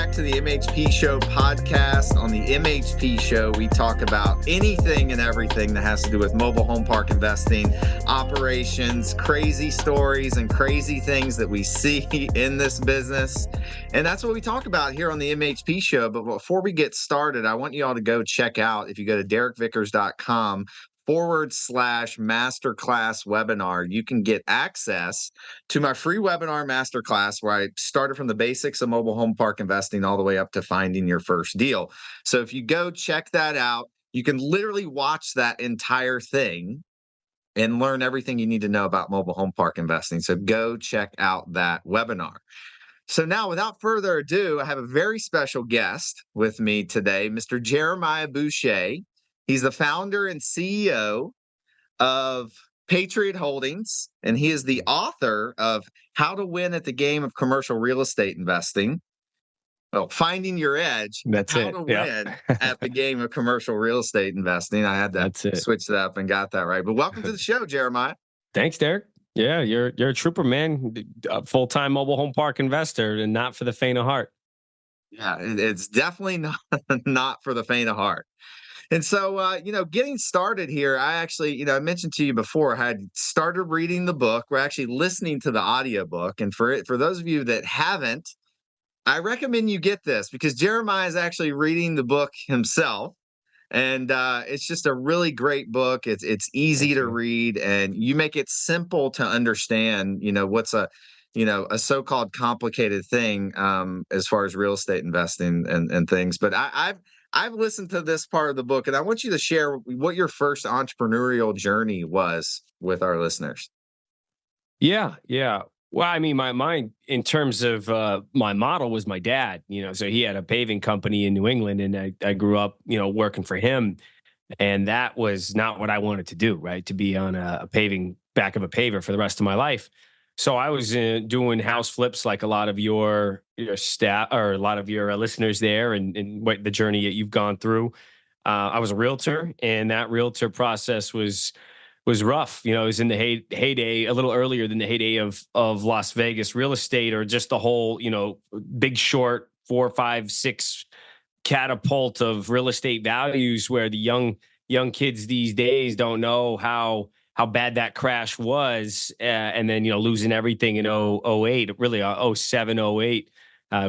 back to the MHP Show podcast. On the MHP Show, we talk about anything and everything that has to do with mobile home park investing, operations, crazy stories, and crazy things that we see in this business. And that's what we talk about here on the MHP Show. But before we get started, I want you all to go check out, if you go to derekvickers.com/masterclass webinar, you can get access to my free webinar masterclass where I started from the basics of mobile home park investing all the way up to finding your first deal. So if you go check that out, you can literally watch that entire thing and learn everything you need to know about mobile home park investing. So go check out that webinar. So now, without further ado, I have a very special guest with me today, Mr. Jeremiah Boucher. He's the founder and CEO of Patriot Holdings, and he is the author of How to Win at the Game of Commercial Real Estate Investing. Well, Finding Your Edge. That's How it. to Win at the Game of Commercial Real Estate Investing. I had to switch that up and got that right. But welcome to the show, Jeremiah. Thanks, Derek. Yeah, you're a trooper, man. A full-time mobile home park investor, and not for the faint of heart. Yeah, it's definitely not for the faint of heart. And so, getting started here, I actually, I mentioned to you before, I had started reading the book. We're actually listening to the audiobook. And for those of you that haven't, I recommend you get this because Jeremiah is actually reading the book himself. And it's just a really great book. It's easy to read, and you make it simple to understand, what's a so-called complicated thing as far as real estate investing and things. But I've listened to this part of the book, and I want you to share what your first entrepreneurial journey was with our listeners. Yeah. Well, I mean, my in terms of my model was my dad. So he had a paving company in New England, and I grew up, working for him, and that was not what I wanted to do. Right, to be on a back of a paver for the rest of my life. So I was doing house flips like a lot of your staff or a lot of your listeners there, and what the journey that you've gone through. I was a realtor, and that realtor process was rough. It was in the heyday, a little earlier than the heyday of Las Vegas real estate, or just the whole, Big Short 4, 5, 6 catapult of real estate values, where the young kids these days don't know how bad that crash was, and then losing everything in 08, really 07, 08,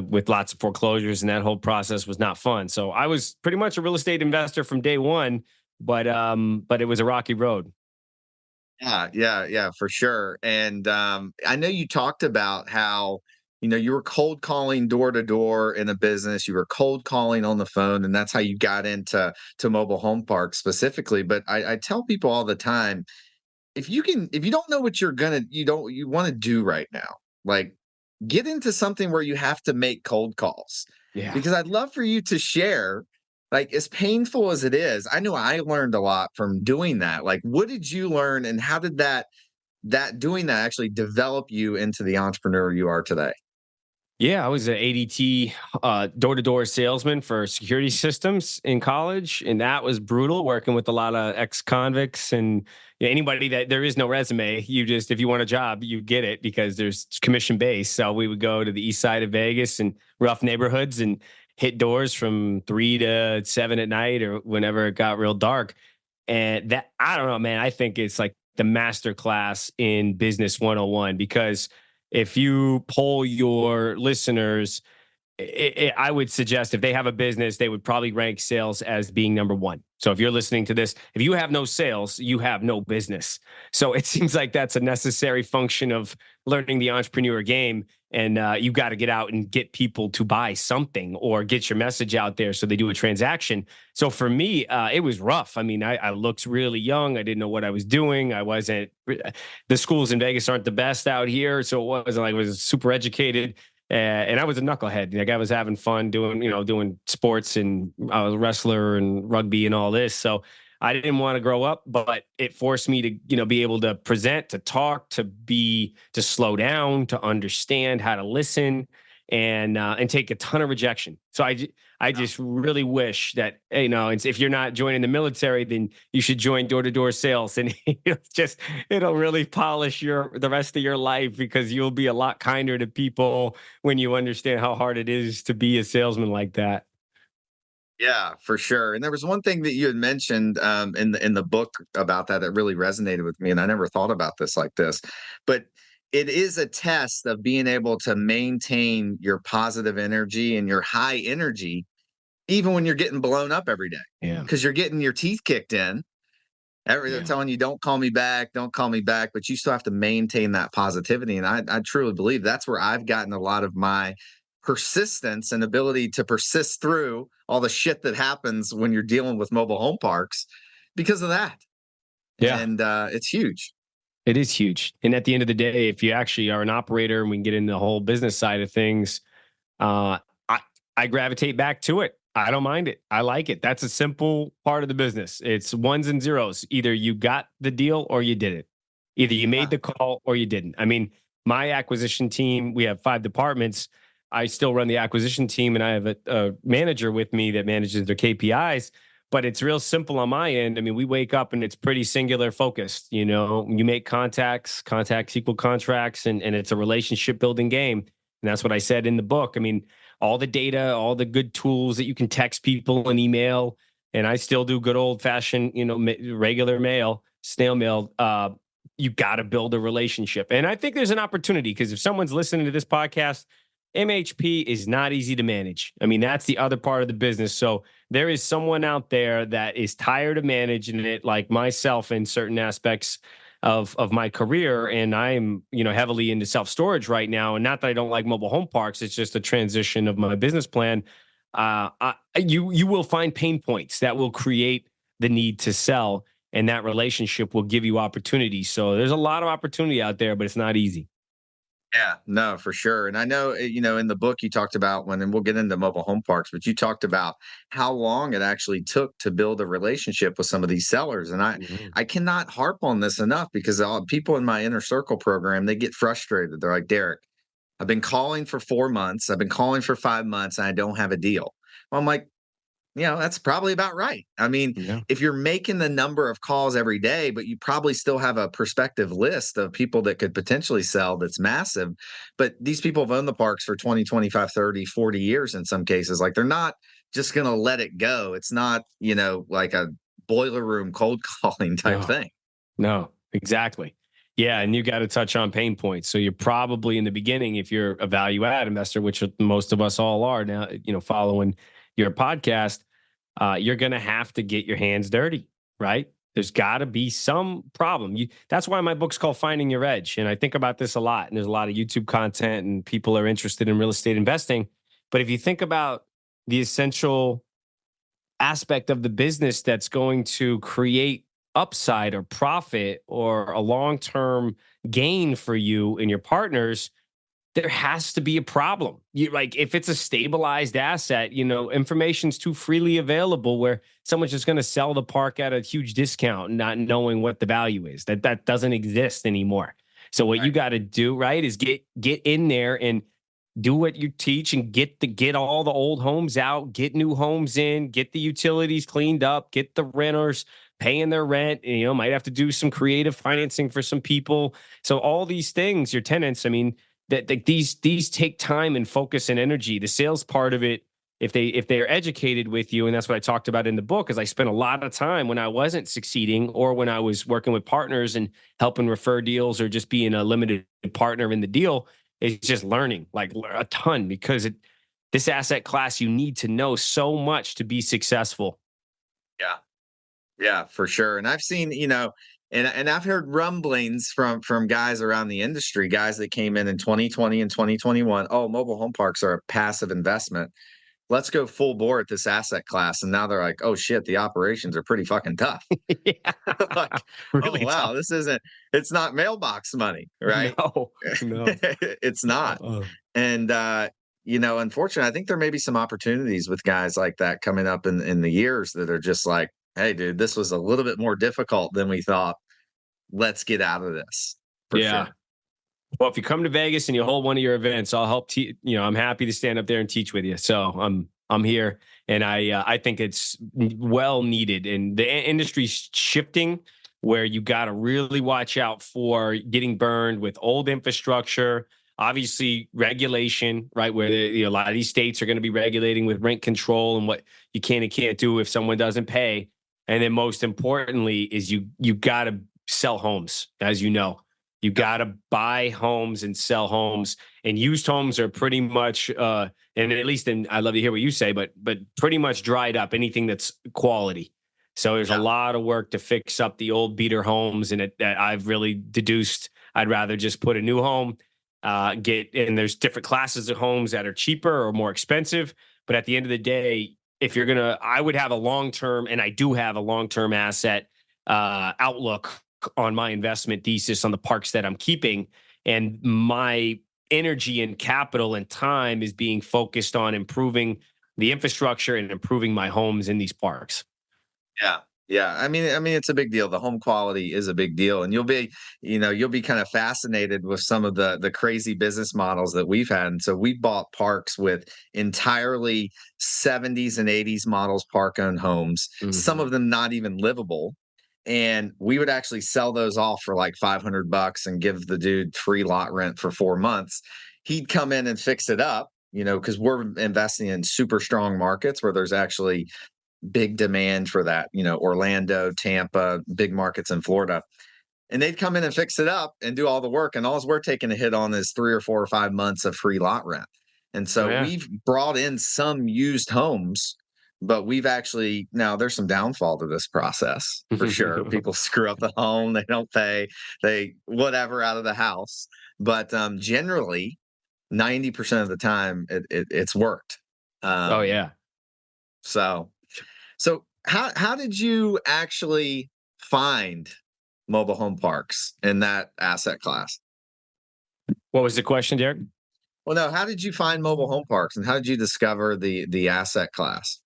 with lots of foreclosures, and that whole process was not fun. So I was pretty much a real estate investor from day one, but it was a rocky road. Yeah, for sure. And I know you talked about how you were cold calling door to door in a business. You were cold calling on the phone, and that's how you got into mobile home parks specifically. But I tell people all the time, if you don't know what you want to do right now, like, get into something where you have to make cold calls. Yeah. Because I'd love for you to share, like, as painful as it is, I know I learned a lot from doing that. Like, what did you learn, and how did that doing that actually develop you into the entrepreneur you are today? Yeah, I was an ADT door-to-door salesman for security systems in college, and that was brutal, working with a lot of ex-convicts and anybody that there is no resume. If you want a job, you get it because there's commission-based. So we would go to the east side of Vegas and rough neighborhoods and hit doors from 3 to 7 at night or whenever it got real dark. And that, I don't know, man, I think it's like the master class in business 101, because if you poll your listeners, I would suggest if they have a business, they would probably rank sales as being number one. So if you're listening to this, if you have no sales, you have no business. So it seems like that's a necessary function of learning the entrepreneur game. And you got to get out and get people to buy something or get your message out there so they do a transaction. So for me, it was rough. I mean, I looked really young. I didn't know what I was doing. The schools in Vegas aren't the best out here. So it wasn't like I was super educated. And I was a knucklehead. Like, I was having fun doing sports, and I was a wrestler and rugby and all this. So I didn't want to grow up, but it forced me to, be able to present, to talk, to slow down, to understand how to listen. and take a ton of rejection. So I just really wish that, if you're not joining the military, then you should join door-to-door sales, and it'll really polish the rest of your life, because you'll be a lot kinder to people when you understand how hard it is to be a salesman like that. Yeah, for sure. And there was one thing that you had mentioned in the book about that really resonated with me, and I never thought about this like this, but it is a test of being able to maintain your positive energy and your high energy, even when you're getting blown up every day, Yeah. because you're getting your teeth kicked in. They're telling you, "Don't call me back, don't call me back," but you still have to maintain that positivity. And I truly believe that's where I've gotten a lot of my persistence and ability to persist through all the shit that happens when you're dealing with mobile home parks because of that. Yeah. And it's huge. It is huge. And at the end of the day, if you actually are an operator, and we can get into the whole business side of things, uh, I, I gravitate back to it. I don't mind it. I like it. That's a simple part of the business. It's ones and zeros. Either you got the deal or you didn't. Either you made the call or you didn't. I mean, my acquisition team, we have 5 departments. I still run the acquisition team, and I have a manager with me that manages their KPIs. But it's real simple on my end. I mean, we wake up and it's pretty singular focused. You make contacts equal contracts, and it's a relationship building game. And that's what I said in the book. I mean, all the data, all the good tools that you can text people and email, and I still do good old fashioned, regular mail, snail mail. You got to build a relationship. And I think there's an opportunity, because if someone's listening to this podcast, MHP is not easy to manage. I mean, that's the other part of the business. So there is someone out there that is tired of managing it, like myself in certain aspects of my career. And I'm, heavily into self-storage right now. And not that I don't like mobile home parks, it's just a transition of my business plan. You will find pain points that will create the need to sell, and that relationship will give you opportunities. So there's a lot of opportunity out there, but it's not easy. Yeah, no, for sure. And I know, in the book you talked about and we'll get into mobile home parks, but you talked about how long it actually took to build a relationship with some of these sellers. And Mhm. I cannot harp on this enough, because all people in my inner circle program, they get frustrated. They're like, "Derek, I've been calling for 4 months. I've been calling for 5 months, and I don't have a deal." Well, I'm like, that's probably about right. I mean, Yeah. if you're making the number of calls every day, but you probably still have a prospective list of people that could potentially sell that's massive. But these people have owned the parks for 20, 25, 30, 40 years in some cases. Like, they're not just going to let it go. It's not, like a boiler room cold calling type No. thing. No, exactly. Yeah, and you got to touch on pain points. So you're probably in the beginning, if you're a value add investor, which most of us all are now, following your podcast, you're going to have to get your hands dirty, right? There's got to be some problem. That's why my book's called Finding Your Edge. And I think about this a lot. And there's a lot of YouTube content, and people are interested in real estate investing. But if you think about the essential aspect of the business that's going to create upside or profit or a long-term gain for you and your partners, there has to be a problem. Like, if it's a stabilized asset, information's too freely available, where someone's just going to sell the park at a huge discount, not knowing what the value is. That doesn't exist anymore. So what you got to do, right, is get in there and do what you teach, and get all the old homes out, get new homes in, get the utilities cleaned up, get the renters paying their rent. Might have to do some creative financing for some people. So all these things, your tenants, I mean, that these take time and focus and energy. The sales part of it, if they are educated with you, and that's what I talked about in the book, is I spent a lot of time when I wasn't succeeding, or when I was working with partners and helping refer deals, or just being a limited partner in the deal, is just learning like a ton, because this asset class, you need to know so much to be successful. Yeah. Yeah, for sure. And I've seen, and I've heard rumblings from guys around the industry, guys that came in 2020 and 2021. Oh, mobile home parks are a passive investment. Let's go full bore at this asset class. And now they're like, "Oh shit, the operations are pretty fucking tough." Yeah. Like, "Oh Really wow, tough. it's not mailbox money, right?" No, no. It's not. Uh-uh. And unfortunately, I think there may be some opportunities with guys like that coming up in the years, that are just like, "Hey, dude, this was a little bit more difficult than we thought. Let's get out of this," for Yeah. sure. Well, if you come to Vegas and you hold one of your events, I'll help. I'm happy to stand up there and teach with you. So I'm here, and I think it's well needed. And the industry's shifting, where you got to really watch out for getting burned with old infrastructure. Obviously, regulation, right? Where a lot of these states are going to be regulating with rent control and what you can and can't do if someone doesn't pay. And then most importantly is you got to sell homes, as you know. You got to buy homes and sell homes, and used homes are pretty much, and at least I love to hear what you say, but pretty much dried up. Anything that's quality. So there's a lot of work to fix up the old beater homes, and that I've really deduced. I'd rather just put a new home, and there's different classes of homes that are cheaper or more expensive. But at the end of the day, if you're I would have a long term, and I do have a long term asset outlook on my investment thesis on the parks that I'm keeping, and my energy and capital and time is being focused on improving the infrastructure and improving my homes in these parks. Yeah. Yeah. I mean, it's a big deal. The home quality is a big deal. And you'll be kind of fascinated with some of the crazy business models that we've had. And so we bought parks with entirely 70s and 80s models park owned homes, some of them not even livable. And we would actually sell those off for like $500 and give the dude free lot rent for 4 months. He'd come in and fix it up, because we're investing in super strong markets where there's actually big demand for that, Orlando, Tampa, big markets in Florida. And they'd come in and fix it up and do all the work. And all we're taking a hit on is 3 or 4 or 5 months of free lot rent. And so we've brought in some used homes, but we've actually, now there's some downfall to this process for sure. People screw up the home, they don't pay, they whatever out of the house. But generally, 90% of the time, it's worked. Oh yeah. So how did you actually find mobile home parks in that asset class? What was the question, Derek? Well, no, how did you find mobile home parks, and how did you discover the asset class?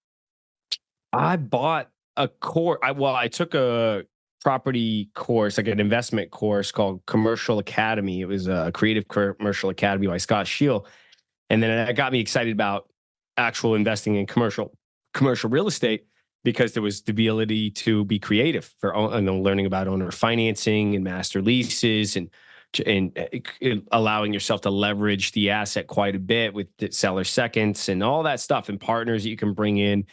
I bought a course. I took a property course, like an investment course called Commercial Academy. It was a creative commercial academy by Scott Shield. And then it got me excited about actual investing in commercial real estate, because there was the ability to be creative for learning about owner financing and master leases, and allowing yourself to leverage the asset quite a bit with the seller seconds and all that stuff, and partners that you can bring in,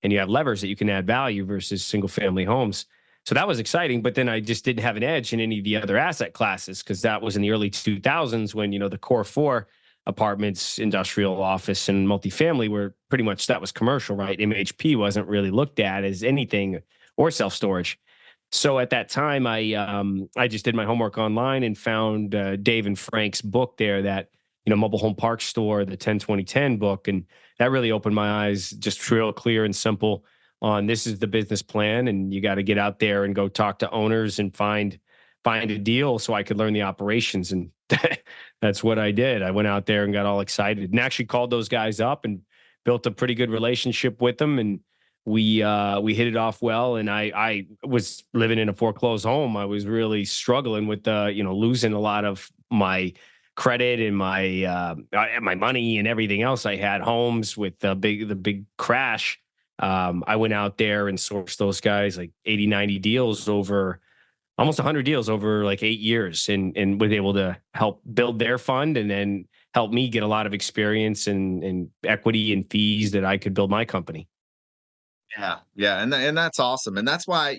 and you have levers that you can add value versus single family homes. So that was exciting, but then I just didn't have an edge in any of the other asset classes, because that was in the early 2000s when, the core four apartments, industrial, office, and multifamily were pretty much, that was commercial, right? MHP wasn't really looked at as anything, or self-storage. So at that time, I just did my homework online and found Dave and Frank's book there, that, Mobile Home Park Store, the 10-20-10 book. And that really opened my eyes, just real clear and simple on, this is the business plan, and you got to get out there and go talk to owners and find a deal, so I could learn the operations. And that's what I did. I went out there and got all excited, and actually called those guys up and built a pretty good relationship with them. And we hit it off well. And I was living in a foreclosed home. I was really struggling with losing a lot of my credit and my money and everything else. I had homes with the big crash. I went out there and sourced those guys like 80, 90 deals over almost 100 deals over like 8 years, and was able to help build their fund, and then help me get a lot of experience and equity and fees that I could build my company. Yeah, and that's awesome, and that's why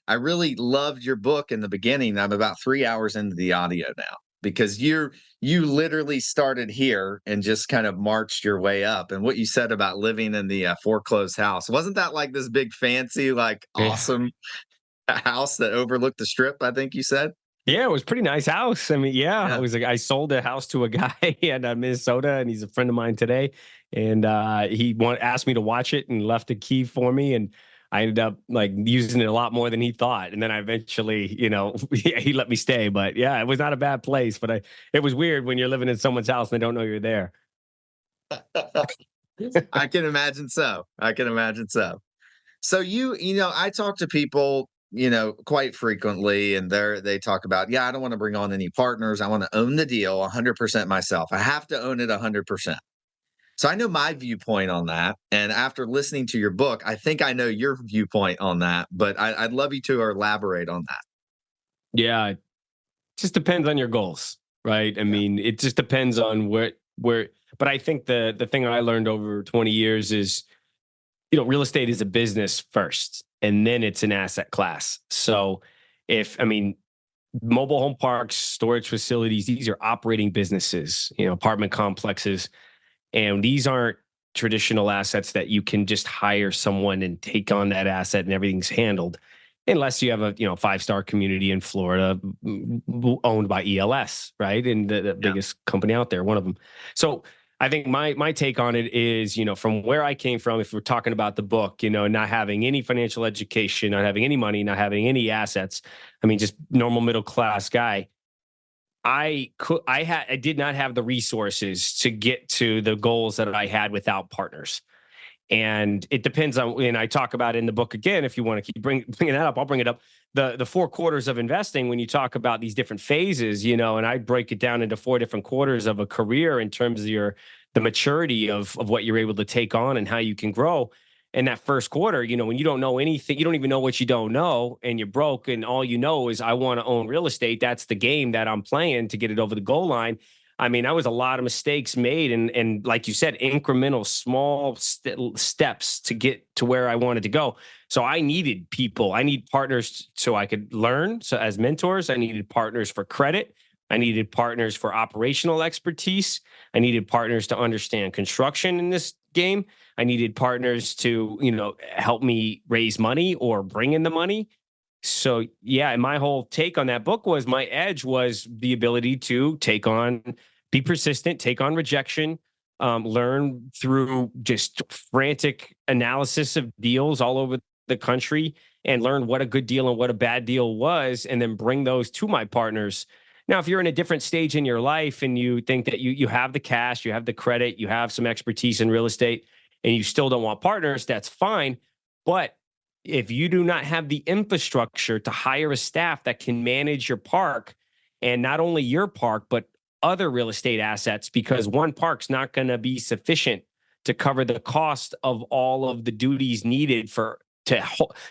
I really loved your book in the beginning. I'm about 3 hours into the audio now, because you literally started here and just kind of marched your way up. And what you said about living in the foreclosed house, wasn't that like this big fancy, like awesome house that overlooked the strip, I think you said? Yeah, it was a pretty nice house. I mean, Yeah. I was like, I sold a house to a guy in Minnesota, and he's a friend of mine today. And he asked me to watch it and left a key for me. And I ended up like using it a lot more than he thought. And then I eventually, he let me stay. But yeah, it was not a bad place. But it was weird when you're living in someone's house and they don't know you're there. I can imagine so. So I talk to people quite frequently, and they talk about, yeah, I don't want to bring on any partners. I want to own the deal 100% myself. I have to own it 100%. So I know my viewpoint on that. And after listening to your book, I think I know your viewpoint on that, but I'd love you to elaborate on that. Yeah, it just depends on your goals, right? I mean, it just depends on where. But I think the thing I learned over 20 years is, real estate is a business first, and then it's an asset class. So, mobile home parks, storage facilities, these are operating businesses, apartment complexes, and these aren't traditional assets that you can just hire someone and take on that asset and everything's handled, unless you have a 5-star community in Florida owned by ELS, right? And the biggest company out there, one of them. So I think my take on it is, from where I came from, if we're talking about the book, not having any financial education, not having any money, not having any assets, just normal middle class guy. I did not have the resources to get to the goals that I had without partners. And it depends on, and I talk about it in the book again, if you want to keep bringing that up, I'll bring it up. The 4 quarters of investing, when you talk about these different phases, and I break it down into 4 different quarters of a career in terms of the maturity of what you're able to take on and how you can grow. And that first quarter, when you don't know anything, you don't even know what you don't know, and you're broke, and all you know is I want to own real estate. That's the game that I'm playing to get it over the goal line. That was a lot of mistakes made, and like you said, incremental, small steps to get to where I wanted to go. So I needed people. I need partners so I could learn. So as mentors, I needed partners for credit. I needed partners for operational expertise. I needed partners to understand construction in this game. I needed partners to, help me raise money or bring in the money. So yeah, and my whole take on that book was, my edge was the ability to be persistent, take on rejection, learn through just frantic analysis of deals all over the country, and learn what a good deal and what a bad deal was, and then bring those to my partners. Now, if you're in a different stage in your life and you think that you have the cash, you have the credit, you have some expertise in real estate, and you still don't want partners, that's fine. But if you do not have the infrastructure to hire a staff that can manage your park, and not only your park, but other real estate assets, because one park's not going to be sufficient to cover the cost of all of the duties needed to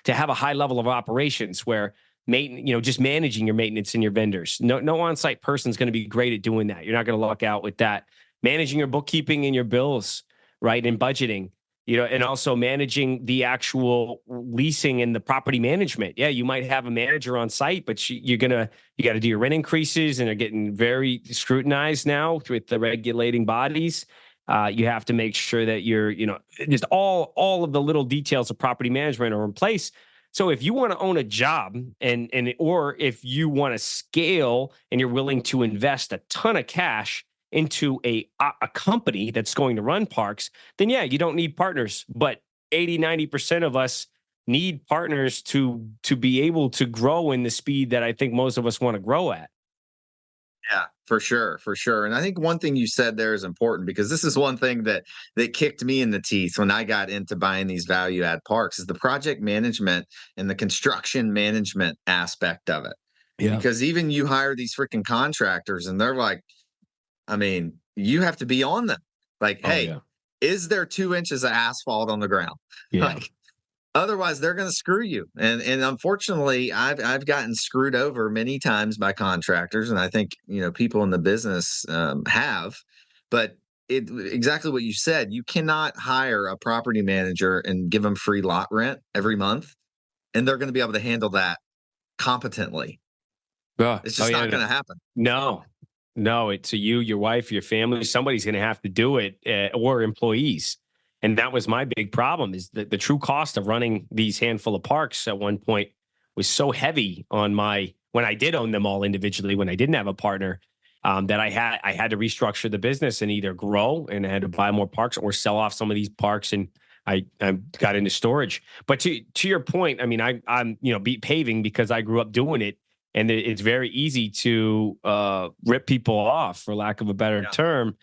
have a high level of operations, where just managing your maintenance and your vendors. No on-site person is going to be great at doing that. You're not going to luck out with that. Managing your bookkeeping and your bills, right, and budgeting. And also managing the actual leasing and the property management. Yeah, you might have a manager on site, but you got to do your rent increases, and they're getting very scrutinized now with the regulating bodies. You have to make sure that you're, just all of the little details of property management are in place. So if you want to own a job or if you want to scale and you're willing to invest a ton of cash into a company that's going to run parks, then yeah, you don't need partners. But 80-90% of us need partners to be able to grow in the speed that I think most of us want to grow at. Yeah, for sure. For sure. And I think one thing you said there is important, because this is one thing that kicked me in the teeth when I got into buying these value add parks, is the project management and the construction management aspect of it. Yeah. Because even you hire these freaking contractors and they're like, you have to be on them. Like, hey, is there 2 inches of asphalt on the ground? Yeah. Like, otherwise, they're going to screw you. And unfortunately, I've gotten screwed over many times by contractors, and I think people in the business have. But exactly what you said. You cannot hire a property manager and give them free lot rent every month, and they're going to be able to handle that competently. It's just not going to happen. No, it's you, your wife, your family. Somebody's going to have to do it, or employees. And that was my big problem, is that the true cost of running these handful of parks at one point was so heavy on when I did own them all individually, when I didn't have a partner, that I had to restructure the business and either grow, and I had to buy more parks, or sell off some of these parks. And I got into storage. But to your point, I'm beat paving because I grew up doing it. And it's very easy to rip people off, for lack of a better term,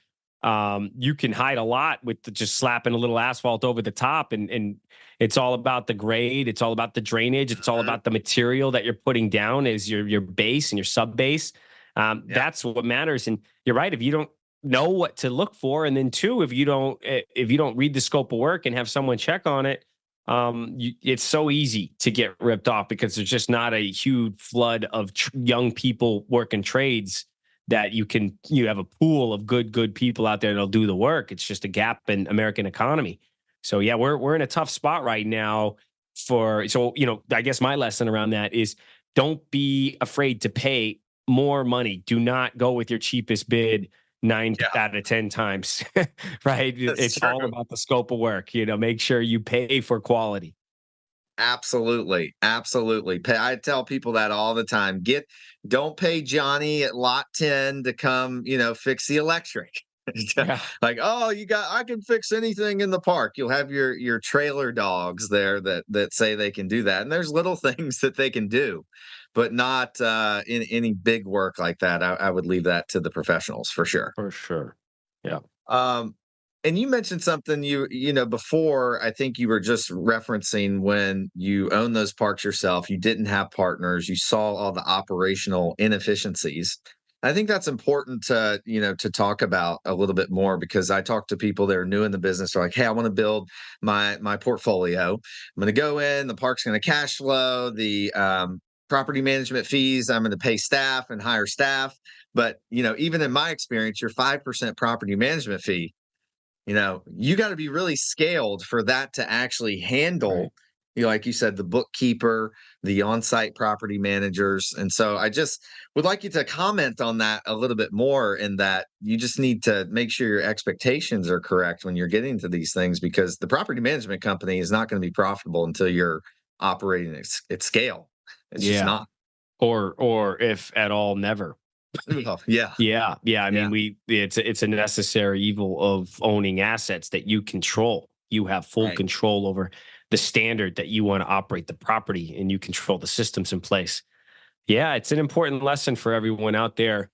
You can hide a lot with just slapping a little asphalt over the top, and it's all about the grade. It's all about the drainage. It's all about the material that you're putting down as your base and your sub base. That's what matters. And you're right. If you don't know what to look for, and then two, if you don't read the scope of work and have someone check on it, it's so easy to get ripped off because there's just not a huge flood of young people working trades that you have a pool of good people out there that'll do the work. It's just a gap in American economy. So yeah, we're in a tough spot right now I guess my lesson around that is don't be afraid to pay more money. Do not go with your cheapest bid 9 out of 10 times, right? It's true. All about the scope of work, make sure you pay for quality. Absolutely. Absolutely. I tell people that all the time. Don't pay Johnny at lot 10 to come, fix the electric. Like, oh, I can fix anything in the park. You'll have your trailer dogs there that say they can do that. And there's little things that they can do, but not in any big work like that. I would leave that to the professionals for sure. For sure. Yeah. And you mentioned something before. I think you were just referencing when you own those parks yourself, you didn't have partners, you saw all the operational inefficiencies. I think that's important to talk about a little bit more because I talk to people that are new in the business. They're like, hey, I want to build my portfolio. I'm going to go in, the park's going to cash flow, the property management fees, I'm going to pay staff and hire staff. But, even in my experience, your 5% property management fee, you got to be really scaled for that to actually handle, like you said, the bookkeeper, the on-site property managers. And so I just would like you to comment on that a little bit more, in that you just need to make sure your expectations are correct when you're getting to these things, because the property management company is not going to be profitable until you're operating at scale. It's just not. Or if at all, never. Yeah. I mean, it's a necessary evil of owning assets that you control. You have full control over the standard that you want to operate the property, and you control the systems in place. Yeah, it's an important lesson for everyone out there.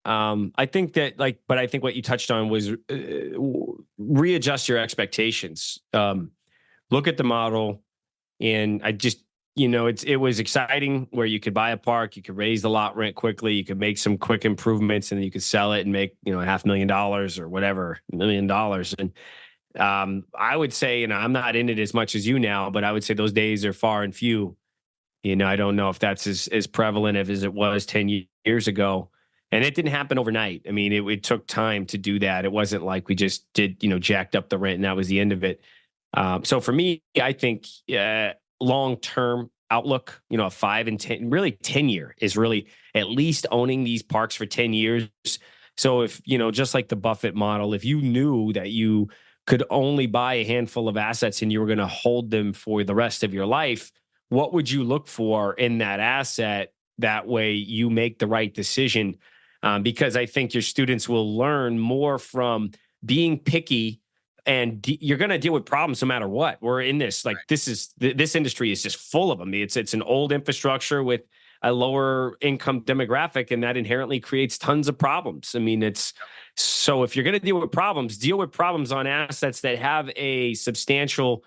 I think that but I think what you touched on was readjust your expectations. Look at the model, and it was exciting where you could buy a park, you could raise the lot rent quickly, you could make some quick improvements, and then you could sell it and make, $500,000 or whatever, $1 million. And I would say, I'm not in it as much as you now, but I would say those days are far and few. I don't know if that's as prevalent as it was 10 years ago. And it didn't happen overnight. I mean, it took time to do that. It wasn't like we just did, jacked up the rent and that was the end of it. So for me, I think long-term outlook, a 5 and 10, really 10 year is really at least owning these parks for 10 years. So if, just like the Buffett model, if you knew that you could only buy a handful of assets and you were going to hold them for the rest of your life, what would you look for in that asset? That way you make the right decision. Because I think your students will learn more from being picky, and you're going to deal with problems no matter what. We're in this, this industry is just full of them. It's an old infrastructure with a lower income demographic, and that inherently creates tons of problems. I mean, so if you're going to deal with problems on assets that have a substantial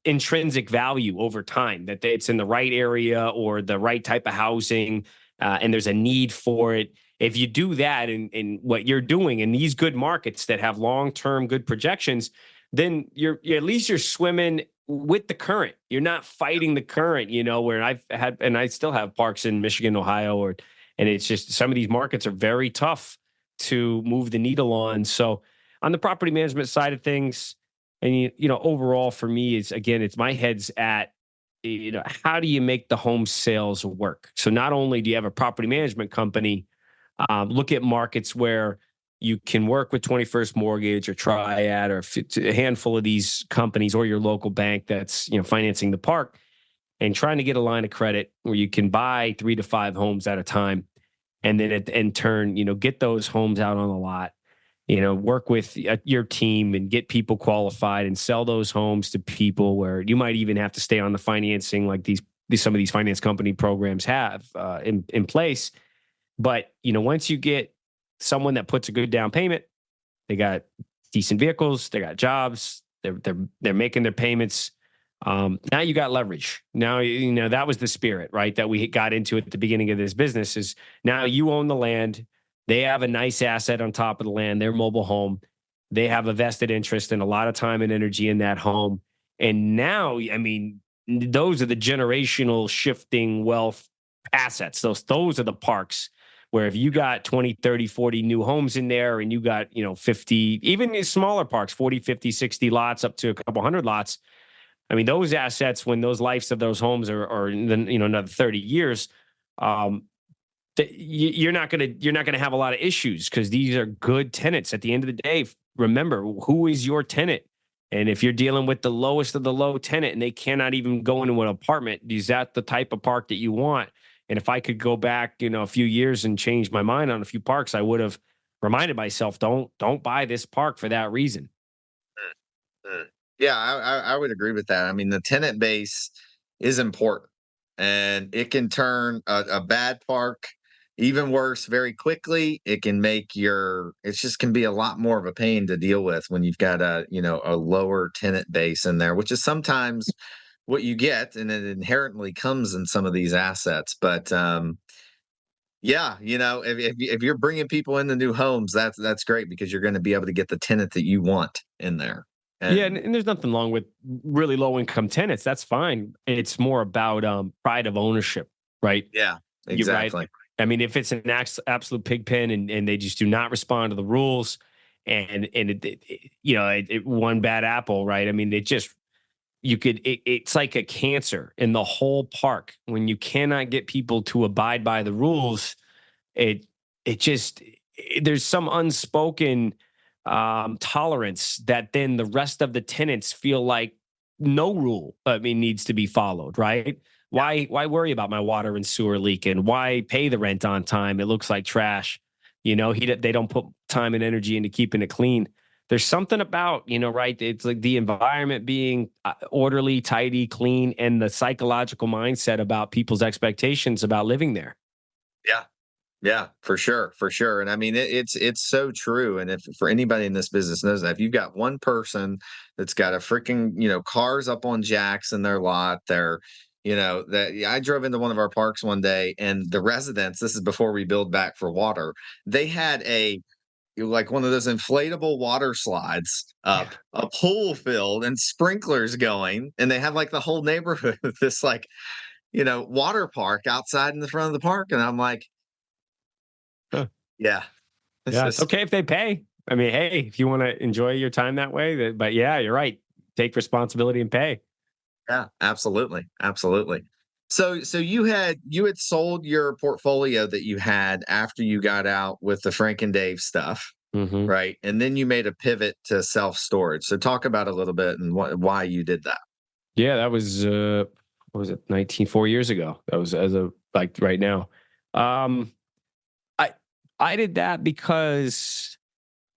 intrinsic value over time, that it's in the right area or the right type of housing, and there's a need for it. If you do that in what you're doing in these good markets that have long-term good projections, then you're at least you're swimming with the current. You're not fighting the current, where I've had, and I still have parks in Michigan, Ohio, and it's just some of these markets are very tough to move the needle on. So on the property management side of things, and overall for me, it's my head's at, how do you make the home sales work? So not only do you have a property management company, look at markets where you can work with 21st Mortgage or Triad or a handful of these companies, or your local bank that's financing the park, and trying to get a line of credit where you can buy 3 to 5 homes at a time, and then in turn, get those homes out on the lot. Work with your team and get people qualified and sell those homes to people where you might even have to stay on the financing, like some of these finance company programs have in place. But, once you get someone that puts a good down payment, They got decent vehicles. They got jobs. They're making their payments. Now you got leverage. Now, that was the spirit, right? That we got into at the beginning of this business is now you own the land. They have a nice asset on top of the land, their mobile home. They have a vested interest and a lot of time and energy in that home. And now, I mean, those are the generational shifting wealth assets. Those are the parks where if you got 20, 30, 40 new homes in there and you got, 50, even these smaller parks, 40, 50, 60 lots up to a couple hundred lots. I mean, those assets, when those lives of those homes are then, another 30 years, you're not gonna have a lot of issues because these are good tenants. At the end of the day, remember who is your tenant, and if you're dealing with the lowest of the low tenant and they cannot even go into an apartment, is that the type of park that you want? And if I could go back, a few years and change my mind on a few parks, I would have reminded myself, don't buy this park for that reason. Yeah, I would agree with that. I mean, the tenant base is important, and it can turn a bad park even worse very quickly. It can make it just can be a lot more of a pain to deal with when you've got a lower tenant base in there, which is sometimes what you get, and it inherently comes in some of these assets. But yeah, if you're bringing people into new homes, that's great because you're going to be able to get the tenant that you want in there. Yeah, And and there's nothing wrong with really low income tenants. That's fine. It's more about pride of ownership, right? yeah, You're right. exactly. I mean, if it's an absolute pig pen and they just do not respond to the rules, and one bad apple, right? I mean, it's like a cancer in the whole park when you cannot get people to abide by the rules. It it just there's some unspoken tolerance that then the rest of the tenants feel like no rule, needs to be followed, right? Why worry about my water and sewer leaking? Why pay the rent on time? It looks like trash. They don't put time and energy into keeping it clean. There's something about, right? It's like the environment being orderly, tidy, clean, and the psychological mindset about people's expectations about living there. Yeah. Yeah, for sure, for sure. And I mean, it's so true. And if for anybody in this business knows that, if you've got one person that's got a freaking cars up on jacks in their lot, that yeah, I drove into one of our parks one day, and the residents. This is before we build back for water. They had like one of those inflatable water slides Yeah. up, a pool filled, and sprinklers going, and they had like the whole neighborhood with this like water park outside in the front of the park, and I'm like. Huh. Yeah. This Yeah, it's is okay if they pay. I mean, hey, if you want to enjoy your time that way, but yeah, you're right. Take responsibility and pay. yeah, absolutely, absolutely. So you had sold your portfolio that you had after you got out with the Frank and Dave stuff, Hmm. right? And then you made a pivot to self-storage. So talk about a little bit and why you did that. Yeah, that was what was it, 4 years ago. That was as of like right now. Um, I I did that because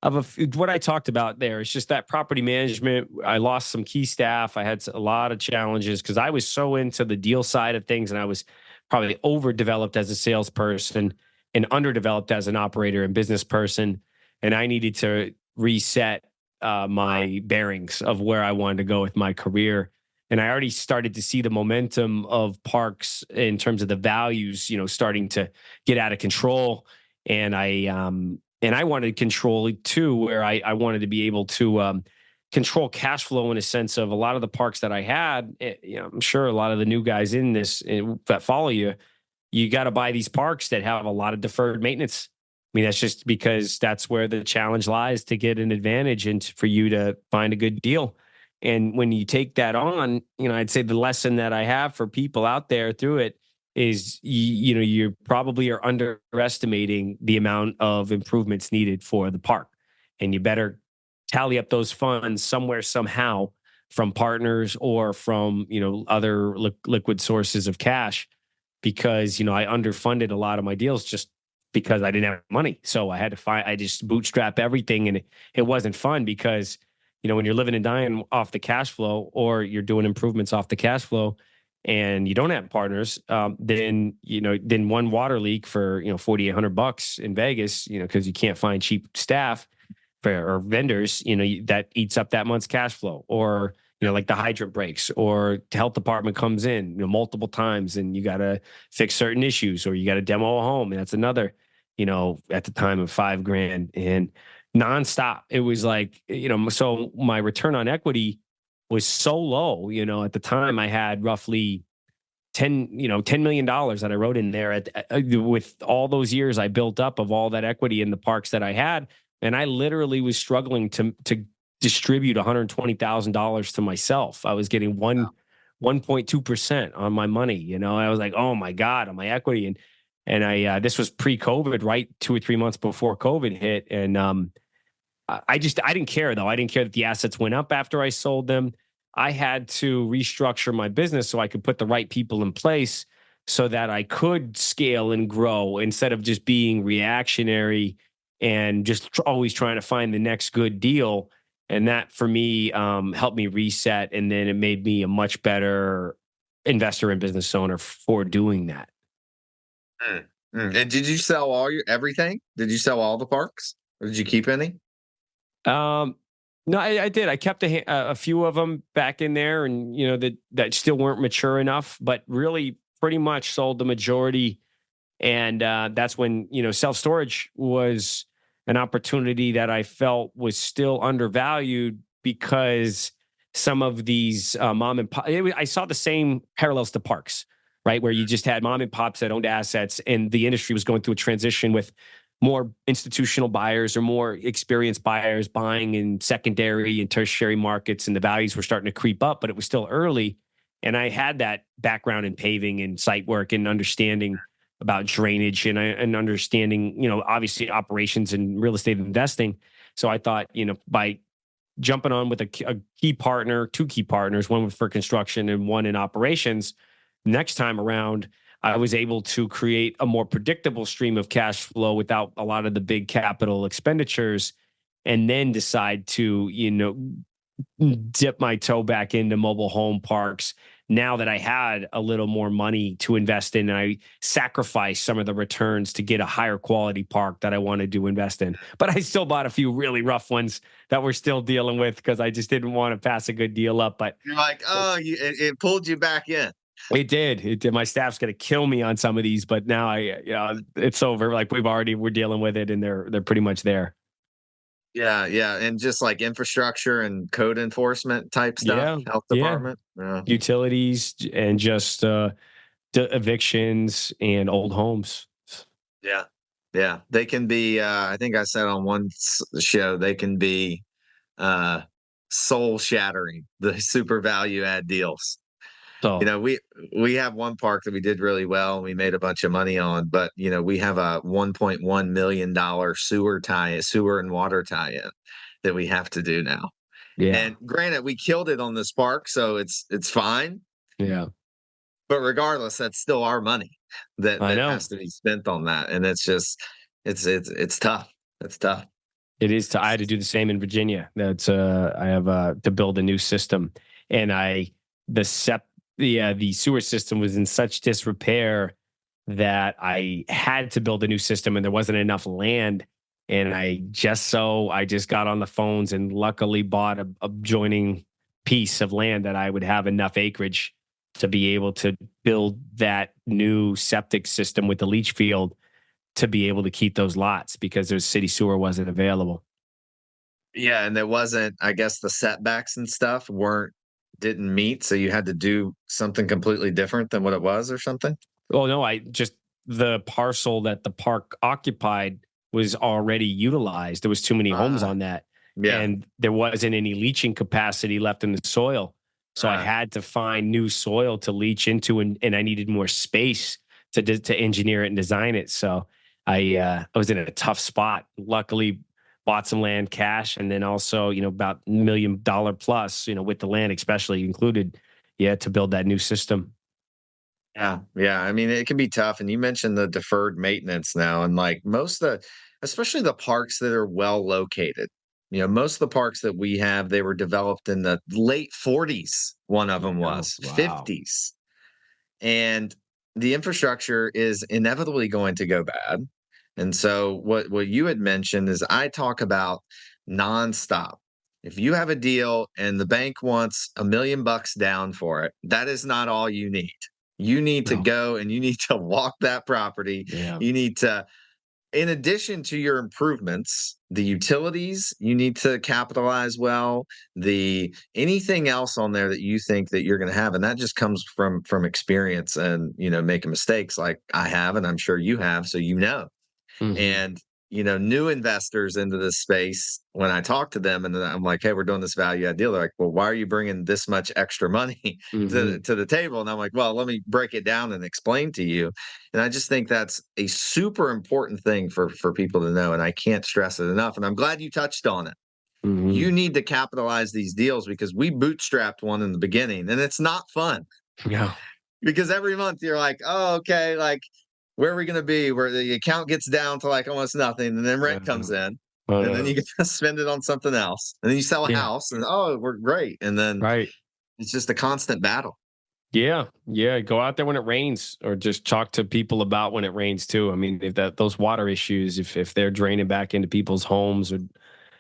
of what I talked about there. It's just that property management. I lost some key staff. I had a lot of challenges because I was so into the deal side of things, and I was probably overdeveloped as a salesperson and underdeveloped as an operator and business person. And I needed to reset my bearings of where I wanted to go with my career. And I already started to see the momentum of parks in terms of the values, starting to get out of control. And I wanted control too, where I wanted to be able to control cash flow in a sense of a lot of the parks that I had. I'm sure a lot of the new guys in this that follow you, you got to buy these parks that have a lot of deferred maintenance. I mean, that's just because that's where the challenge lies to get an advantage and for you to find a good deal. And when you take that on, I'd say the lesson that I have for people out there through it is you probably are underestimating the amount of improvements needed for the park, and you better tally up those funds somewhere somehow from partners or from other liquid sources of cash, because I underfunded a lot of my deals just because I didn't have money. So I just bootstrap everything, and it wasn't fun because when you're living and dying off the cash flow, or you're doing improvements off the cash flow, and you don't have partners, then one water leak for $4,800 in Vegas, because you can't find cheap staff, or vendors, that eats up that month's cash flow, or like the hydrant breaks, or the health department comes in, multiple times, and you got to fix certain issues, or you got to demo a home, and that's another, at the time of $5,000 and nonstop. It was like, so my return on equity was so low. At the time I had roughly $10 million that I wrote in there with all those years I built up of all that equity in the parks that I had. And I literally was struggling to distribute $120,000 to myself. I was getting 1.2% on my money. I was like, oh my God, on my equity. And I this was pre-COVID, right? 2 or 3 months before COVID hit. And I didn't care though. I didn't care that the assets went up after I sold them. I had to restructure my business so I could put the right people in place so that I could scale and grow instead of just being reactionary and just always trying to find the next good deal. And that for me helped me reset. And then it made me a much better investor and business owner for doing that. And did you sell everything? Did you sell all the parks, or did you keep any? No, I did. I kept a few of them back in there, and that still weren't mature enough. But really, pretty much sold the majority. And that's when self-storage was an opportunity that I felt was still undervalued, because some of these mom and pop, I saw the same parallels to parks, right? Where you just had mom and pops that owned assets, and the industry was going through a transition with more institutional buyers or more experienced buyers buying in secondary and tertiary markets, and the values were starting to creep up, but it was still early. And I had that background in paving and site work and understanding about drainage and understanding, obviously operations and real estate investing. So I thought, by jumping on with a key partner, 2 key partners, one for construction and one in operations, next time around, I was able to create a more predictable stream of cash flow without a lot of the big capital expenditures, and then decide to, dip my toe back into mobile home parks now that I had a little more money to invest in. And I sacrificed some of the returns to get a higher quality park that I wanted to invest in. But I still bought a few really rough ones that we're still dealing with because I just didn't want to pass a good deal up. But you're like, oh, it pulled you back in. It did. My staff's going to kill me on some of these, but now it's over. Like we're dealing with it, and they're pretty much there. Yeah, and just like infrastructure and code enforcement type stuff, health department, utilities, and just the evictions and old homes. Yeah. They can be. I think I said on one show they can be soul shattering. The super value add deals. So we have one park that we did really well and we made a bunch of money on, but we have a $1.1 million sewer and water tie-in that we have to do now. Yeah. And granted, we killed it on this park, so it's fine. Yeah. But regardless, that's still our money that has to be spent on that. And it's just it's tough. It's tough. It is. I had to do the same in Virginia. That's I have to build a new system, and the sewer system was in such disrepair that I had to build a new system, and there wasn't enough land. And I just got on the phones and luckily bought a adjoining piece of land that I would have enough acreage to be able to build that new septic system with the leach field to be able to keep those lots, because their city sewer wasn't available. Yeah, and there wasn't, I guess the setbacks and stuff didn't meet, so you had to do something completely different than what it was or something? Oh, no, the parcel that the park occupied was already utilized. There was too many homes on that. Yeah. And there wasn't any leaching capacity left in the soil. So I had to find new soil to leach into, and I needed more space to engineer it and design it. So I was in a tough spot. Luckily, bought some land cash, and then also, about $1 million plus, with the land especially included, to build that new system. Yeah. I mean, it can be tough. And you mentioned the deferred maintenance now, and like especially the parks that are well located. Most of the parks that we have, they were developed in the late 40s. One of them was 50s. And the infrastructure is inevitably going to go bad. And so what you had mentioned is I talk about nonstop. If you have a deal and the bank wants $1 million down for it, that is not all you need. You need to No. go and you need to walk that property. Yeah. You need to, in addition to your improvements, the utilities, you need to capitalize well, the anything else on there that you think that you're going to have, and that just comes from experience and, making mistakes like I have and I'm sure you have, so Mhm. and new investors into this space, when I talk to them and then I'm like, hey, we're doing this value add deal, they're like, well, why are you bringing this much extra money to Mhm. the table? And I'm like, well, let me break it down and explain to you. And I just think that's a super important thing for people to know, and I can't stress it enough, and I'm glad you touched on it. You Mhm. need to capitalize these deals because we bootstrapped one in the beginning and it's not fun Yeah. because every month you're like, oh, okay, like, where are we going to be? Where the account gets down to like almost nothing, and then I rent comes know. in, I and then you know. get to spend it on something else, and then you sell a Yeah. house, and oh, we're great, and then Right. it's just a constant battle. Yeah, yeah. Go out there when it rains, or just talk to people about when it rains too. I mean, if those water issues, if they're draining back into people's homes, or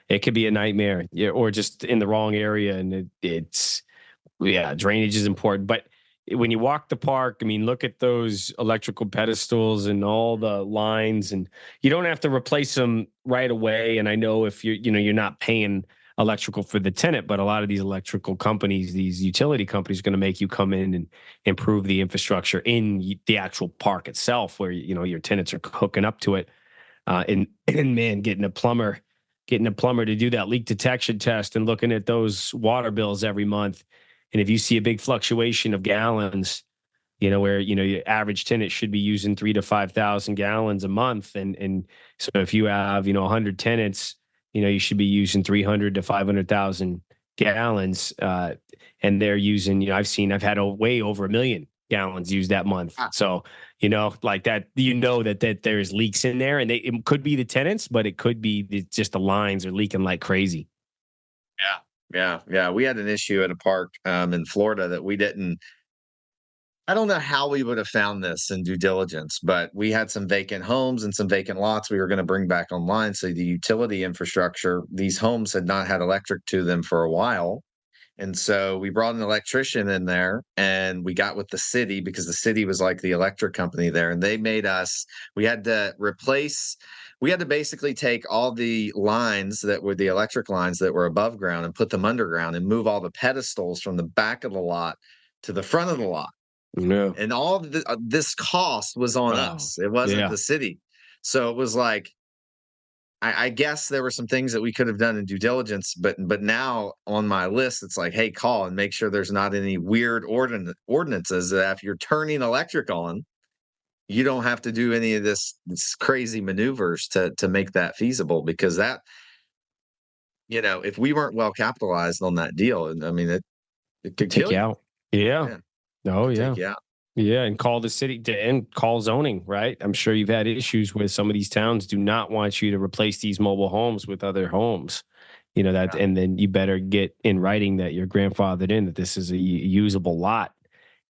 it could be a nightmare. Yeah, or just in the wrong area, and it's yeah, drainage is important. But when you walk the park, I mean, look at those electrical pedestals and all the lines, and you don't have to replace them right away. And I know if you're not paying electrical for the tenant, but a lot of these electrical companies, these utility companies, are going to make you come in and improve the infrastructure in the actual park itself, where your tenants are hooking up to it. And man, getting a plumber to do that leak detection test and looking at those water bills every month. And if you see a big fluctuation of gallons, where your average tenant should be using 3 to 5,000 gallons a month, and so if you have 100 tenants, you should be using 300 to 500,000 gallons, and they're using, I've had way over 1 million gallons used that month. Ah, So like that, that there's leaks in there, and it could be the tenants, but it could be just the lines are leaking like crazy. yeah, yeah, yeah. We had an issue at a park in Florida that we didn't. I don't know how we would have found this in due diligence, but we had some vacant homes and some vacant lots we were going to bring back online. So the utility infrastructure, these homes had not had electric to them for a while. And so we brought an electrician in there and we got with the city because the city was like the electric company there. And they made us, we had to replace, we had to basically take all the lines that were the electric lines that were above ground and put them underground and move all the pedestals from the back of the lot to the front of the lot. No. And all of this cost was on Wow. us. It wasn't Yeah. the city. So it was like, I guess there were some things that we could have done in due diligence, but now on my list, it's like, hey, call and make sure there's not any weird ordinances that if you're turning electric on, you don't have to do any of this crazy maneuvers to make that feasible because that, if we weren't well capitalized on that deal, and I mean it could Take kill you you. out. Yeah. Yeah, Oh could yeah. take you out. Yeah, and call the city and call zoning, right? I'm sure you've had issues where some of these towns do not want you to replace these mobile homes with other homes. Yeah. And then you better get in writing that you're grandfathered in, that this is a usable lot,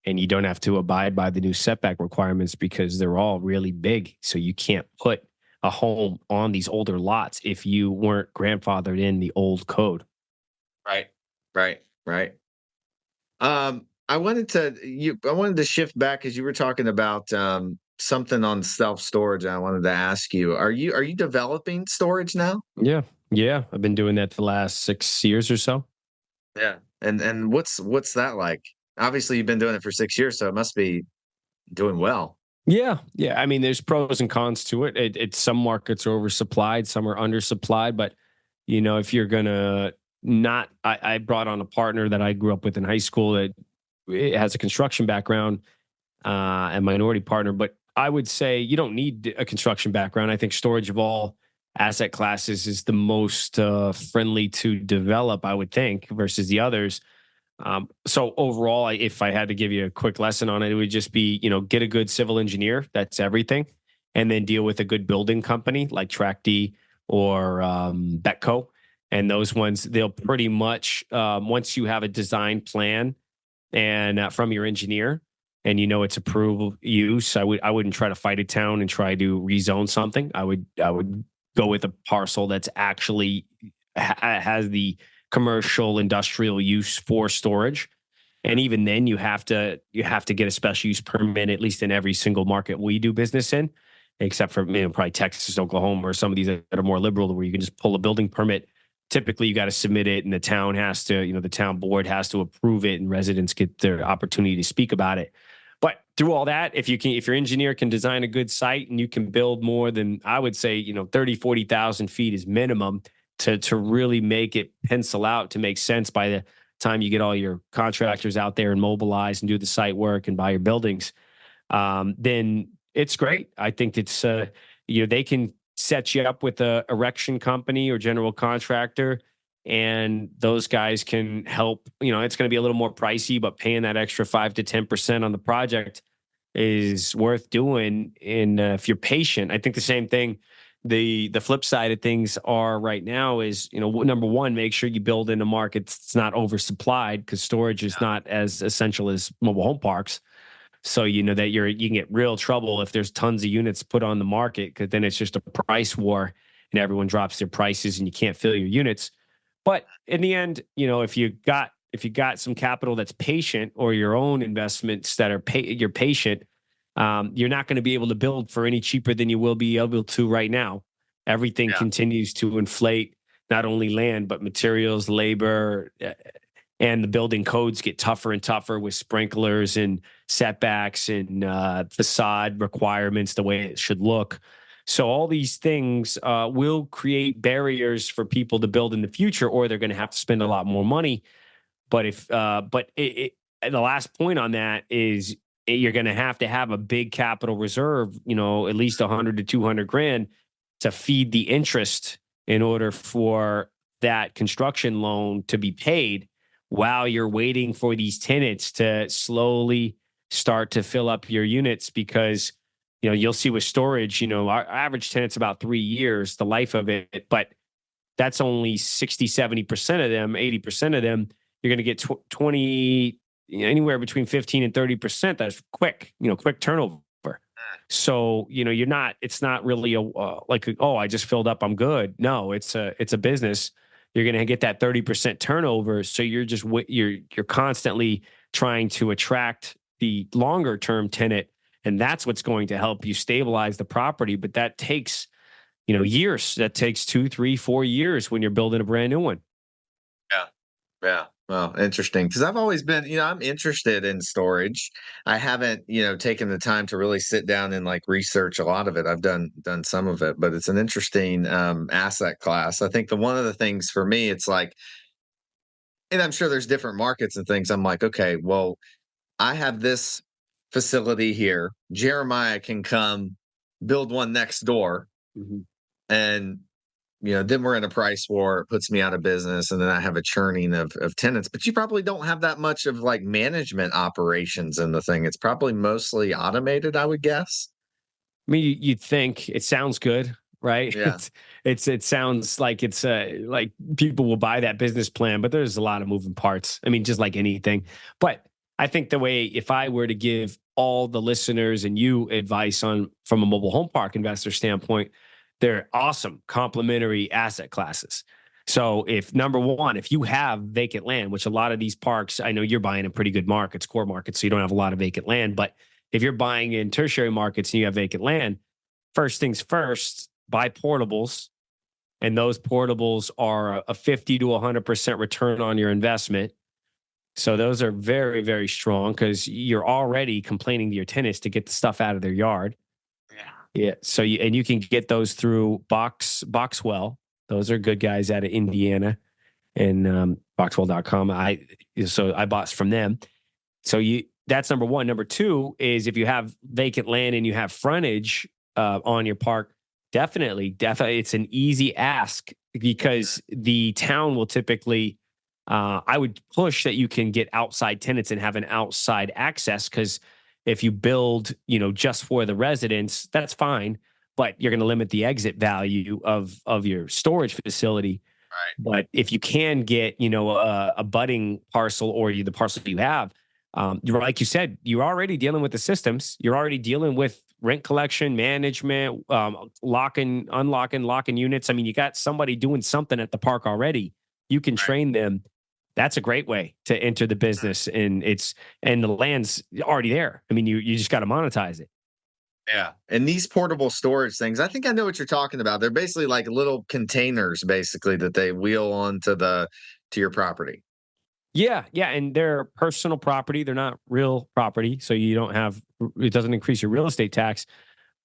and you don't have to abide by the new setback requirements because they're all really big. So you can't put a home on these older lots if you weren't grandfathered in the old code. Right. Right. Right. I wanted to shift back because you were talking about something on self-storage. I wanted to ask you, are you developing storage now? Yeah. Yeah. I've been doing that the last 6 years or so. Yeah. And what's that like? Obviously you've been doing it for 6 years, so it must be doing well. Yeah, yeah. I mean, there's pros and cons to it. It's some markets are oversupplied, some are undersupplied. But if you're gonna not, I brought on a partner that I grew up with in high school that has a construction background, and minority partner. But I would say you don't need a construction background. I think storage of all asset classes is the most friendly to develop, I would think, versus the others. So overall, if I had to give you a quick lesson on it, it would just be, get a good civil engineer. That's everything. And then deal with a good building company like TrackD or Betco. And those ones, they'll pretty much, once you have a design plan and from your engineer and it's approved use, I wouldn't try to fight a town and try to rezone something. I would go with a parcel that's actually has the commercial industrial use for storage. And even then you have to get a special use permit, at least in every single market we do business in, except for probably Texas, Oklahoma, or some of these that are more liberal, where you can just pull a building permit. Typically you got to submit it, and the town has to, the town board has to approve it, and residents get their opportunity to speak about it. But through all that, if your engineer can design a good site and you can build more than, I would say, 30, 40,000 feet is minimum to really make it pencil out to make sense by the time you get all your contractors out there and mobilize and do the site work and buy your buildings, then it's great. I think it's, they can set you up with a erection company or general contractor, and those guys can help. It's going to be a little more pricey, but paying that extra 5 to 10% on the project is worth doing. And if you're patient, I think the same thing. The flip side of things are right now is, number one, make sure you build in a market that's not oversupplied, because storage is not as essential as mobile home parks. So that you can get real trouble if there's tons of units put on the market, because then it's just a price war and everyone drops their prices and you can't fill your units. But in the end, if you got some capital that's patient, or your own investments that are you're patient, you're not going to be able to build for any cheaper than you will be able to right now. Everything continues to inflate, not only land, but materials, labor, and the building codes get tougher and tougher with sprinklers and setbacks and facade requirements, the way it should look. So all these things will create barriers for people to build in the future, or they're going to have to spend a lot more money. But the last point on that is, you're going to have a big capital reserve, at least 100 to 200 grand to feed the interest in order for that construction loan to be paid, while you're waiting for these tenants to slowly start to fill up your units. Because, you'll see with storage, our average tenant's about 3 years, the life of it, but that's only 60, 70% of them, 80% of them, you're going to get 20, anywhere between 15 and 30%. That's quick, quick turnover. So, it's not really I just filled up, I'm good. No, it's a business. You're going to get that 30% turnover. So you're constantly trying to attract the longer term tenant. And that's what's going to help you stabilize the property. But that takes, years. That takes 2, 3, 4 years when you're building a brand new one. Yeah. Yeah. Well, interesting. Because I've always been, I'm interested in storage. I haven't, taken the time to really sit down and research a lot of it. I've done some of it, but it's an interesting asset class. I think one of the things for me, it's and I'm sure there's different markets and things. I'm like, okay, well, I have this facility here. Jeremiah can come build one next door, and then we're in a price war. It puts me out of business, and then I have a churning of tenants. But you probably don't have that much of management operations in the thing. It's probably mostly automated, I would guess. I mean, you'd think it sounds good, right? Yeah. It sounds like it's like people will buy that business plan, but there's a lot of moving parts. I mean, just like anything. But I think if I were to give all the listeners and you advice from a mobile home park investor standpoint, they're awesome complementary asset classes. So number one, if you have vacant land, which a lot of these parks, I know you're buying in pretty good markets, core markets, so you don't have a lot of vacant land. But if you're buying in tertiary markets and you have vacant land, first things first, buy portables. And those portables are a 50 to 100% return on your investment. So those are very, very strong, because you're already complaining to your tenants to get the stuff out of their yard. Yeah. So you can get those through Boxwell. Those are good guys out of Indiana, and Boxwell.com. I bought from them. So that's number one. Number two is, if you have vacant land and you have frontage on your park, definitely it's an easy ask, because the town will typically, I would push that you can get outside tenants and have an outside access, because if you build, just for the residents, that's fine, but you're going to limit the exit value of your storage facility. Right. But if you can get, a budding parcel, or the parcel you have, like you said, you're already dealing with the systems. You're already dealing with rent collection, management, unlocking units. I mean, you got somebody doing something at the park already. You can train them. That's a great way to enter the business, and the land's already there. I mean, you just got to monetize it. Yeah. And these portable storage things, I think I know what you're talking about. They're basically like little containers, basically, that they wheel onto to your property. Yeah, yeah, and they're personal property. They're not real property, so you don't have it doesn't increase your real estate tax.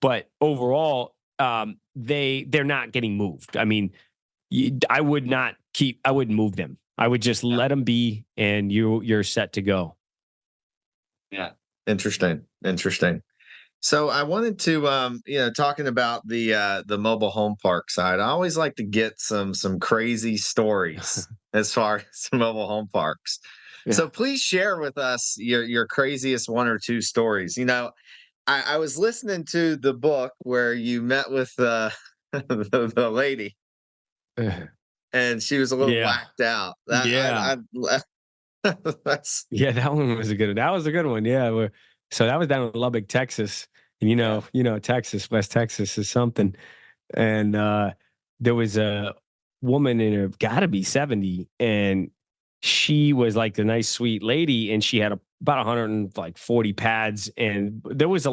But overall, they're not getting moved. I mean, I wouldn't move them. I would just let them be, and you're set to go. Yeah. Interesting. Interesting. So I wanted to, talking about the mobile home park side. I always like to get some crazy stories as far as mobile home parks. Yeah. So please share with us your craziest one or two stories. I was listening to the book where you met with the lady, and she was a little Yeah. whacked out. Yeah. That's Yeah, that one was a good one. That was a good one. Yeah. So that was down in Lubbock, Texas. And Texas, West Texas is something. And there was a woman in her gotta be 70, and she was like the nice, sweet lady, and she had about 140 pads. And there was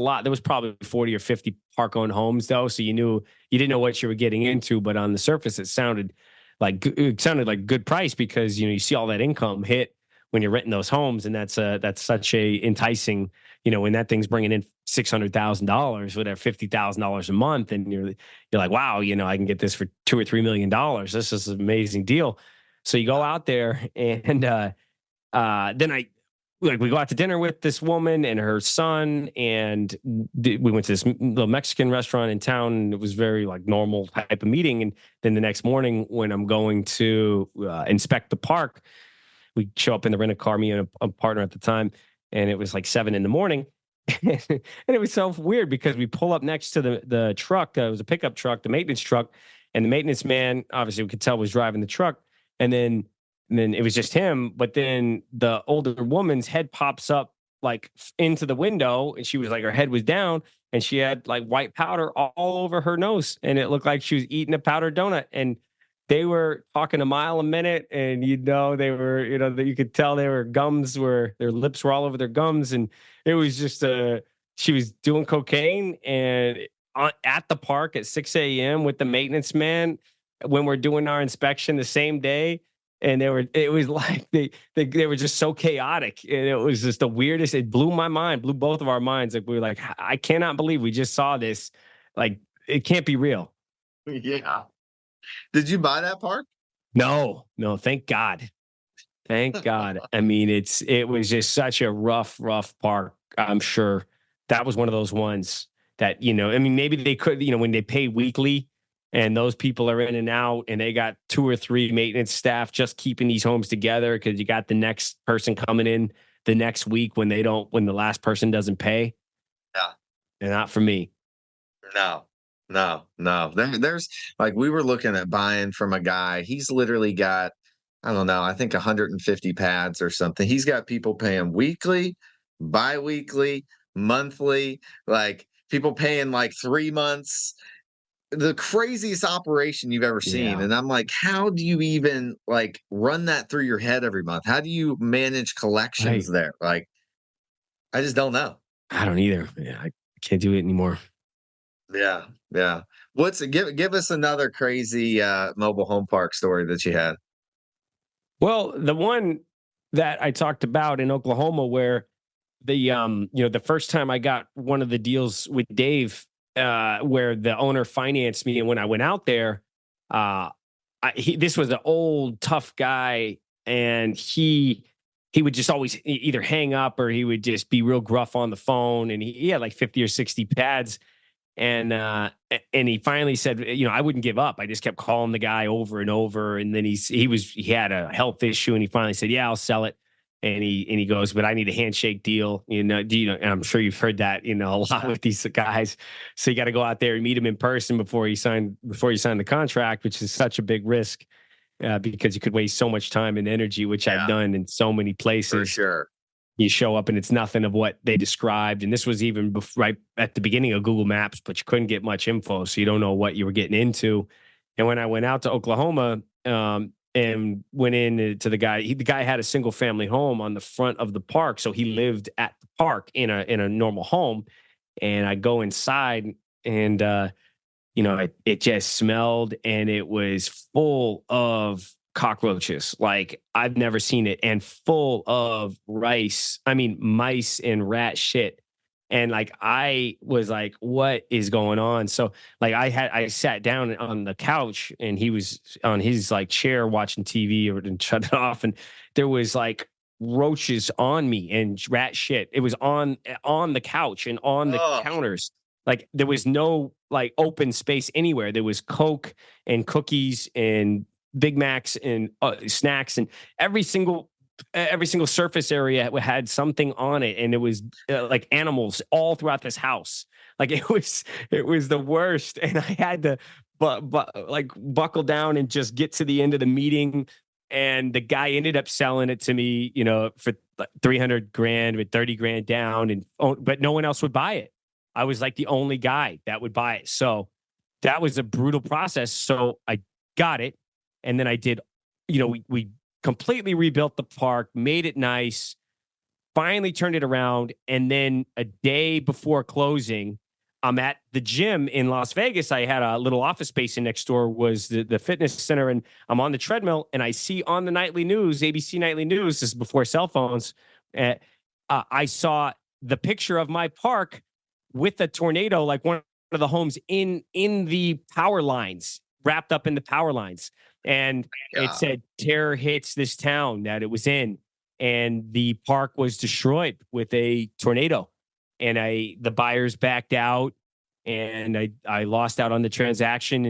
probably 40 or 50 park owned homes though. So you didn't know what you were getting into, but on the surface it sounded like good price, because you see all that income hit when you're renting those homes, and that's such a enticing, when that thing's bringing in $600,000, whatever, $50,000 a month, and you're like, wow, I can get this for $2 or $3 million. This is an amazing deal. So you go out there, and then we go out to dinner with this woman and her son, and we went to this little Mexican restaurant in town, and it was very like normal type of meeting. And then the next morning, when I'm going to inspect the park, we show up in the rent-a-car, me and a partner at the time, and it was like 7 a.m. And it was so weird because we pull up next to the truck. It was a pickup truck, the maintenance truck, and the maintenance man, obviously we could tell, was driving the truck. And then it was just him. But then the older woman's head pops up like into the window, and she was like, her head was down, and she had like white powder all over her nose, and it looked like she was eating a powdered donut. And they were talking a mile a minute, and they were, you could tell their lips were all over their gums, and it was just she was doing cocaine, and at the park at 6 a.m. with the maintenance man when we're doing our inspection the same day. And it was like they were just so chaotic, and it was just the weirdest. It blew my mind, blew both of our minds. Like we were like, I cannot believe we just saw this. Like it can't be real. Yeah. Did you buy that park? No, thank God. Thank God. I mean, it was just such a rough park. I'm sure that was one of those ones that, I mean, maybe they could, when they pay weekly and those people are in and out, and they got 2 or 3 maintenance staff just keeping these homes together, because you got the next person coming in the next week when the last person doesn't pay. Yeah. And not for me. No. There's like, we were looking at buying from a guy. He's literally got, I don't know, I think 150 pads or something. He's got people paying weekly, bi-weekly, monthly, like people paying like 3 months. The craziest operation you've ever seen. Yeah. And I'm like, how do you even like run that through your head every month? How do you manage collections there? Like, I just don't know. I don't either. Yeah, I can't do it anymore. Yeah. Give us another crazy mobile home park story that you had. Well, the one that I talked about in Oklahoma, where the first time I got one of the deals with Dave, where the owner financed me, and when I went out there, this was an old tough guy, and he would just always either hang up, or he would just be real gruff on the phone, and he had like 50 or 60 pads. And he finally said, I wouldn't give up. I just kept calling the guy over and over. And then he had a health issue, and he finally said, yeah, I'll sell it. And he goes, but I need a handshake deal. And I'm sure you've heard that, a lot with these guys. So you got to go out there and meet him in person before you sign the contract, which is such a big risk, because you could waste so much time and energy, which I've done in so many places. For sure. You show up and it's nothing of what they described. And this was even right at the beginning of Google Maps, but you couldn't get much info. So you don't know what you were getting into. And when I went out to Oklahoma, and went in to the guy, the guy had a single family home on the front of the park. So he lived at the park in a normal home. And I go inside and, it just smelled and it was full of cockroaches. Like I've never seen it, and full of mice and rat shit. And like I was like, what is going on? So like I sat down on the couch and he was on his like chair watching TV and shut it off. And there was like roaches on me and rat shit. It was on the couch and on the counters. Like there was no like open space anywhere. There was Coke and cookies and Big Macs and snacks, and every single surface area had something on it, and it was like animals all throughout this house. Like it was the worst, and I had to like buckle down and just get to the end of the meeting. And the guy ended up selling it to me, for like 300 grand with 30 grand down, but no one else would buy it. I was like the only guy that would buy it. So that was a brutal process. So I got it. And then I did, we completely rebuilt the park, made it nice, finally turned it around. And then a day before closing, I'm at the gym in Las Vegas. I had a little office space in next door was the fitness center. And I'm on the treadmill and I see on the nightly news, ABC nightly news, this is before cell phones. I saw the picture of my park with a tornado, like one of the homes in the power lines, wrapped up in the power lines. And it said terror hits this town that it was in. And the park was destroyed with a tornado. And the buyers backed out, and I lost out on the transaction.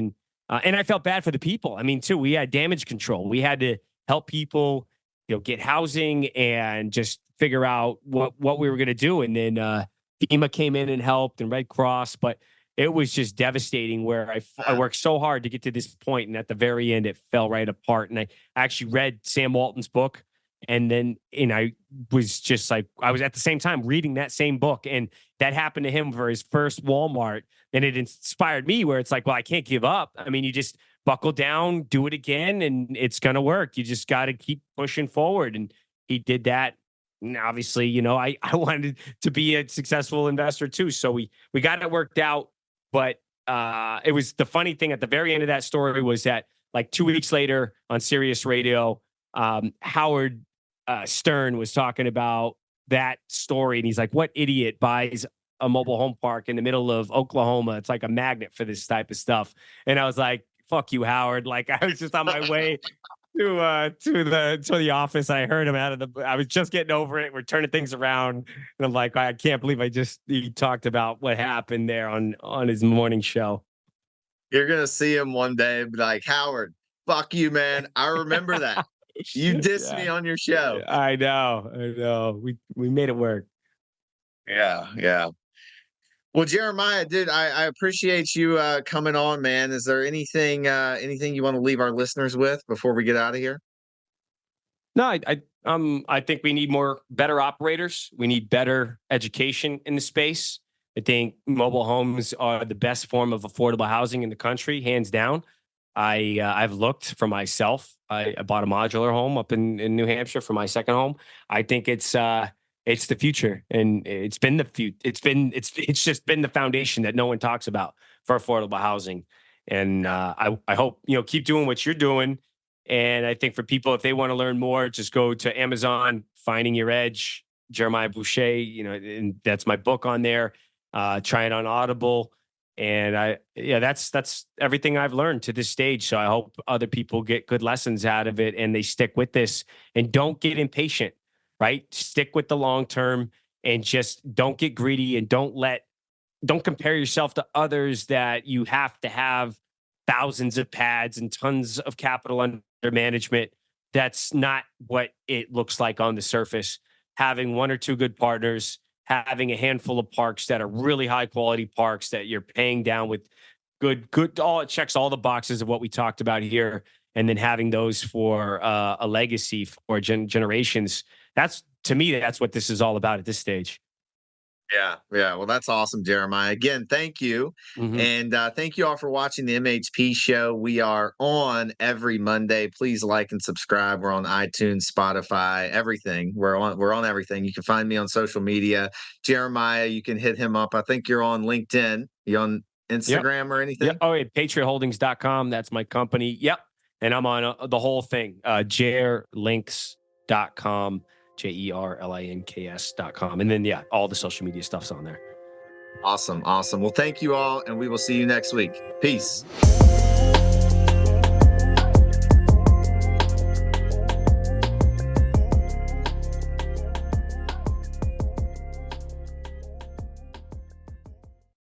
And I felt bad for the people. I mean, too, we had damage control. We had to help people, get housing and just figure out what we were going to do. And then FEMA came in and helped, and Red Cross, but it was just devastating where I worked so hard to get to this point, and at the very end, it fell right apart. And I actually read Sam Walton's book, and then I was just like, I was at the same time reading that same book, and that happened to him for his first Walmart. And it inspired me where it's like, well, I can't give up. I mean, you just buckle down, do it again, and it's going to work. You just got to keep pushing forward. And he did that. And obviously, I wanted to be a successful investor too. So we got it worked out. But it was the funny thing at the very end of that story was that like 2 weeks later on Sirius Radio, Howard Stern was talking about that story. And he's like, what idiot buys a mobile home park in the middle of Oklahoma? It's like a magnet for this type of stuff. And I was like, fuck you, Howard. Like I was just on my way to the office. I heard him I was just getting over it. We're turning things around. And I'm like, I can't believe he talked about what happened there on his morning show. You're going to see him one day and be like, Howard, fuck you, man. I remember that. You dissed me on your show. I know. We made it work. Yeah. Well, Jeremiah, dude, I appreciate you coming on, man. Is there anything you want to leave our listeners with before we get out of here? No, I think we need better operators. We need better education in the space. I think mobile homes are the best form of affordable housing in the country, hands down. I've looked for myself. I bought a modular home up in New Hampshire for my second home. I think it's the future, and it's been the future. It's just been the foundation that no one talks about for affordable housing. And I hope keep doing what you're doing. And I think for people, if they want to learn more, just go to Amazon, Finding Your Edge, Jeremiah Boucher. And that's my book on there. Try it on Audible. And that's everything I've learned to this stage. So I hope other people get good lessons out of it, and they stick with this and don't get impatient. Right? Stick with the long term and just don't get greedy, and don't compare yourself to others that you have to have thousands of pads and tons of capital under management. That's not what it looks like on the surface. Having one or two good partners, having a handful of parks that are really high quality parks that you're paying down with good, it checks all the boxes of what we talked about here. And then having those for a legacy for generations. that's, to me, that's what this is all about at this stage. Yeah. Yeah. Well, that's awesome, Jeremiah. Again, thank you. Mm-hmm. And thank you all for watching the MHP show. We are on every Monday. Please like and subscribe. We're on iTunes, Spotify, everything. We're on everything. You can find me on social media. Jeremiah, you can hit him up. I think you're on LinkedIn. You on Instagram or anything? Yeah. Oh, wait, patriotholdings.com. That's my company. Yep. And I'm on the whole thing. jerlinks.com. JERLINKS.com. And then, yeah, all the social media stuff's on there. Awesome. Awesome. Well, thank you all, and we will see you next week. Peace.